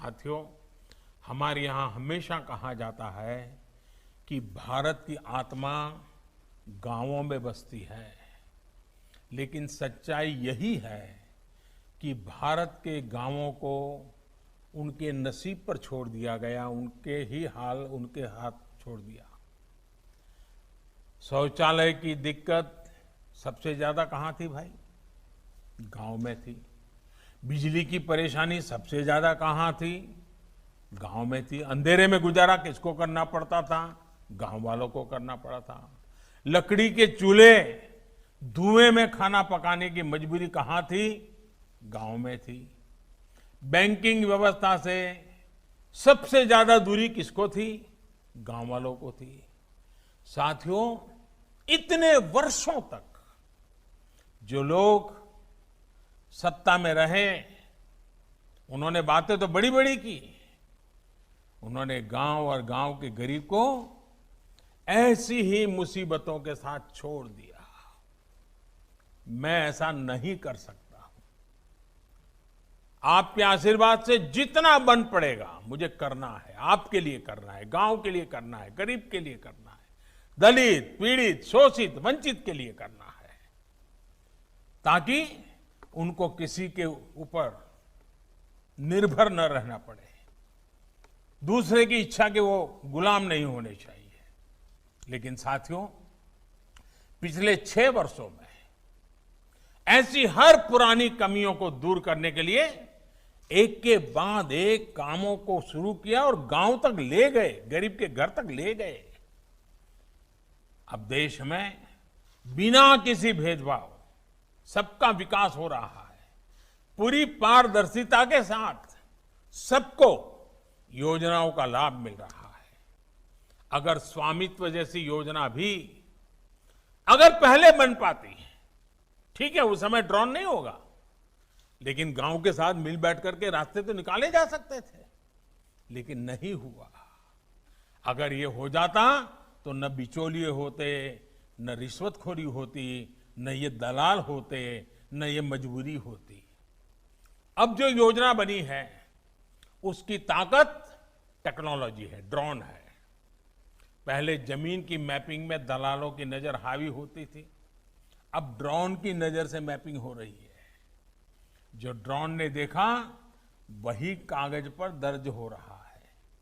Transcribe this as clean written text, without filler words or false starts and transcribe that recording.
साथियों, हमारे यहाँ हमेशा कहा जाता है कि भारत की आत्मा गांवों में बसती है, लेकिन सच्चाई यही है कि भारत के गांवों को उनके नसीब पर छोड़ दिया गया, उनके ही हाल उनके हाथ छोड़ दिया। शौचालय की दिक्कत सबसे ज्यादा कहाँ थी भाई? गांव में थी। बिजली की परेशानी सबसे ज्यादा कहाँ थी? गांव में थी। अंधेरे में गुजारा किसको करना पड़ता था? गांव वालों को करना पड़ा था। लकड़ी के चूल्हे, धुएं में खाना पकाने की मजबूरी कहाँ थी? गांव में थी। बैंकिंग व्यवस्था से सबसे ज्यादा दूरी किसको थी? गांव वालों को थी। साथियों, इतने वर्षों तक जो लोग सत्ता में रहे, उन्होंने बातें तो बड़ी बड़ी की, उन्होंने गांव और गांव के गरीब को ऐसी ही मुसीबतों के साथ छोड़ दिया। मैं ऐसा नहीं कर सकता हूं। आपके आशीर्वाद से जितना बन पड़ेगा मुझे करना है, आपके लिए करना है, गांव के लिए करना है, गरीब के लिए करना है, दलित, पीड़ित, शोषित, वंचित के लिए करना है, ताकि उनको किसी के ऊपर निर्भर न रहना पड़े, दूसरे की इच्छा के वो गुलाम नहीं होने चाहिए। लेकिन साथियों, पिछले 6 वर्षों में ऐसी हर पुरानी कमियों को दूर करने के लिए एक के बाद एक कामों को शुरू किया और गांव तक ले गए, गरीब के घर तक ले गए। अब देश में बिना किसी भेदभाव सबका विकास हो रहा है। पूरी पारदर्शिता के साथ सबको योजनाओं का लाभ मिल रहा है। अगर स्वामित्व जैसी योजना भी अगर पहले बन पाती, ठीक है, उस समय ड्रोन नहीं होगा, लेकिन गांव के साथ मिल बैठ करके रास्ते तो निकाले जा सकते थे, लेकिन नहीं हुआ। अगर ये हो जाता तो न बिचौलिए होते, न रिश्वतखोरी होती, न ये दलाल होते, न ये मजबूरी होती। अब जो योजना बनी है उसकी ताकत टेक्नोलॉजी है, ड्रोन है। पहले जमीन की मैपिंग में दलालों की नजर हावी होती थी, अब ड्रोन की नजर से मैपिंग हो रही है। जो ड्रोन ने देखा वही कागज पर दर्ज हो रहा